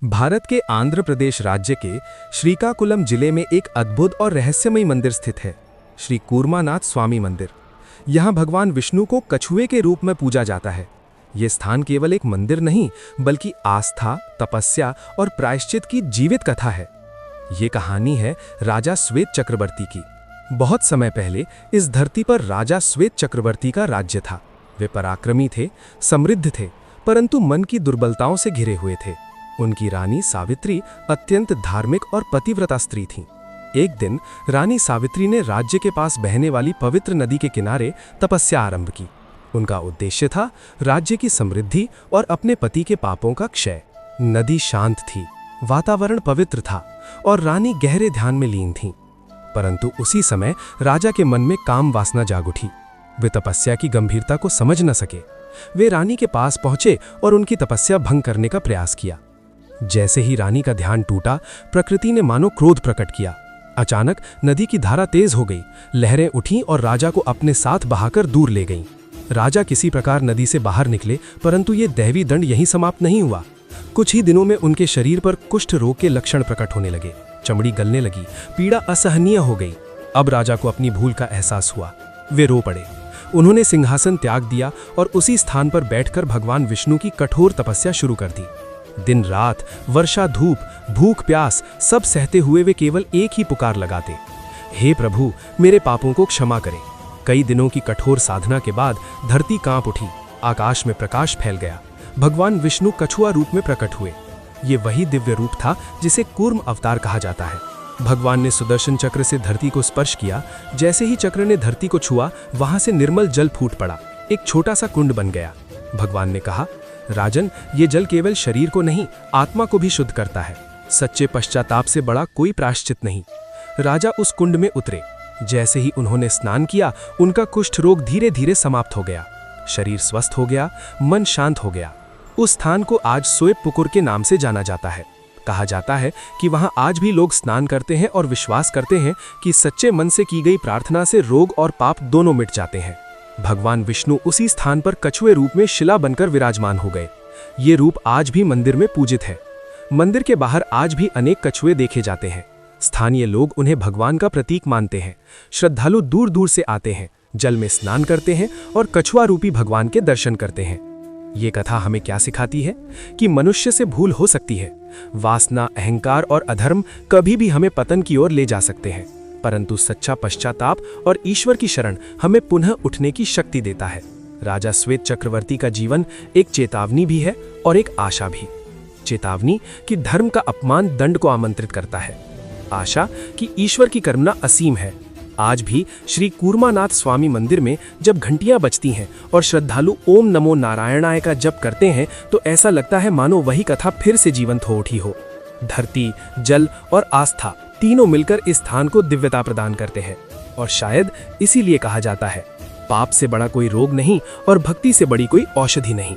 भारत के आंध्र प्रदेश राज्य के श्रीकाकुलम जिले में एक अद्भुत और रहस्यमयी मंदिर स्थित है, श्री कूर्मानाथ स्वामी मंदिर। यहाँ भगवान विष्णु को कछुए के रूप में पूजा जाता है। ये स्थान केवल एक मंदिर नहीं, बल्कि आस्था, तपस्या और प्रायश्चित की जीवित कथा है। ये कहानी है राजा श्वेत चक्रवर्ती की। बहुत समय पहले इस धरती पर राजा श्वेत चक्रवर्ती का राज्य था। वे पराक्रमी थे, समृद्ध थे, परंतु मन की दुर्बलताओं से घिरे हुए थे। उनकी रानी सावित्री अत्यंत धार्मिक और पतिव्रता स्त्री थीं। एक दिन रानी सावित्री ने राज्य के पास बहने वाली पवित्र नदी के किनारे तपस्या आरंभ की। उनका उद्देश्य था राज्य की समृद्धि और अपने पति के पापों का क्षय। नदी शांत थी, वातावरण पवित्र था और रानी गहरे ध्यान में लीन थीं। परंतु उसी समय राजा के मन में काम वासना जाग उठी। वे तपस्या की गंभीरता को समझ न सके। वे रानी के पास पहुंचे और उनकी तपस्या भंग करने का प्रयास किया। जैसे ही रानी का ध्यान टूटा, प्रकृति ने मानो क्रोध प्रकट किया। अचानक नदी की धारा तेज हो गई, लहरें उठीं और राजा को अपने साथ बहाकर दूर ले गईं। राजा किसी प्रकार नदी से बाहर निकले, परंतु ये दैवी दंड यहीं समाप्त नहीं हुआ। कुछ ही दिनों में उनके शरीर पर कुष्ठ रोग के लक्षण प्रकट होने लगे। चमड़ी गलने लगी, पीड़ा असहनीय हो गई। अब राजा को अपनी भूल का एहसास हुआ। वे रो पड़े। उन्होंने सिंहासन त्याग दिया और उसी स्थान पर बैठकर भगवान विष्णु की कठोर तपस्या शुरू कर दी। दिन रात, वर्षा धूप, भूख प्यास सब सहते हुए वे केवल एक ही पुकार लगाते, हे प्रभु, मेरे पापों को क्षमा करें। कई दिनों की कठोर साधना के बाद धरती कांप उठी, आकाश में प्रकाश फैल गया। भगवान विष्णु कछुआ रूप में प्रकट हुए। ये वही दिव्य रूप था जिसे कूर्म अवतार कहा जाता है। भगवान ने सुदर्शन चक्र से धरती को स्पर्श किया। जैसे ही चक्र ने धरती को छुआ, वहां से निर्मल जल फूट पड़ा। एक छोटा सा कुंड बन गया। भगवान ने कहा, राजन, ये जल केवल शरीर को नहीं, आत्मा को भी शुद्ध करता है। सच्चे पश्चाताप से बड़ा कोई प्रायश्चित नहीं। राजा उस कुंड में उतरे। जैसे ही उन्होंने स्नान किया, उनका कुष्ठ रोग धीरे धीरे समाप्त हो गया। शरीर स्वस्थ हो गया, मन शांत हो गया। उस स्थान को आज सोएपुकुर के नाम से जाना जाता है। कहा जाता है कि वहां आज भी लोग स्नान करते हैं और विश्वास करते हैं कि सच्चे मन से की गई प्रार्थना से रोग और पाप दोनों मिट जाते हैं। भगवान विष्णु उसी स्थान पर कछुए रूप में शिला बनकर विराजमान हो गए। ये रूप आज भी मंदिर में पूजित है। मंदिर के बाहर आज भी अनेक कछुए देखे जाते हैं। स्थानीय लोग उन्हें भगवान का प्रतीक मानते हैं। श्रद्धालु दूर दूर से आते हैं, जल में स्नान करते हैं और कछुआ रूपी भगवान के दर्शन करते हैं। ये कथा हमें क्या सिखाती है कि मनुष्य से भूल हो सकती है। वासना, अहंकार और अधर्म कभी भी हमें पतन की ओर ले जा सकते हैं, परंतु सच्चा पश्चाताप और ईश्वर की शरण हमें पुनः उठने की शक्ति देता है। राजा श्वेत चक्रवर्ती का जीवन एक चेतावनी भी है और एक आशा भी। चेतावनी कि धर्म का अपमान दंड को आमंत्रित करता है। आशा कि ईश्वर की करुणा असीम है। आज भी श्री कूर्मानाथ स्वामी मंदिर में जब घंटियां बजती हैं और श्रद्धालु ओम नमो नारायणाय का जप करते हैं, तो ऐसा लगता है मानो वही कथा फिर से जीवंत हो उठी हो। धरती, जल और आस्था तीनों मिलकर इस स्थान को दिव्यता प्रदान करते हैं। और शायद इसीलिए कहा जाता है, पाप से बड़ा कोई रोग नहीं और भक्ति से बड़ी कोई औषधि नहीं।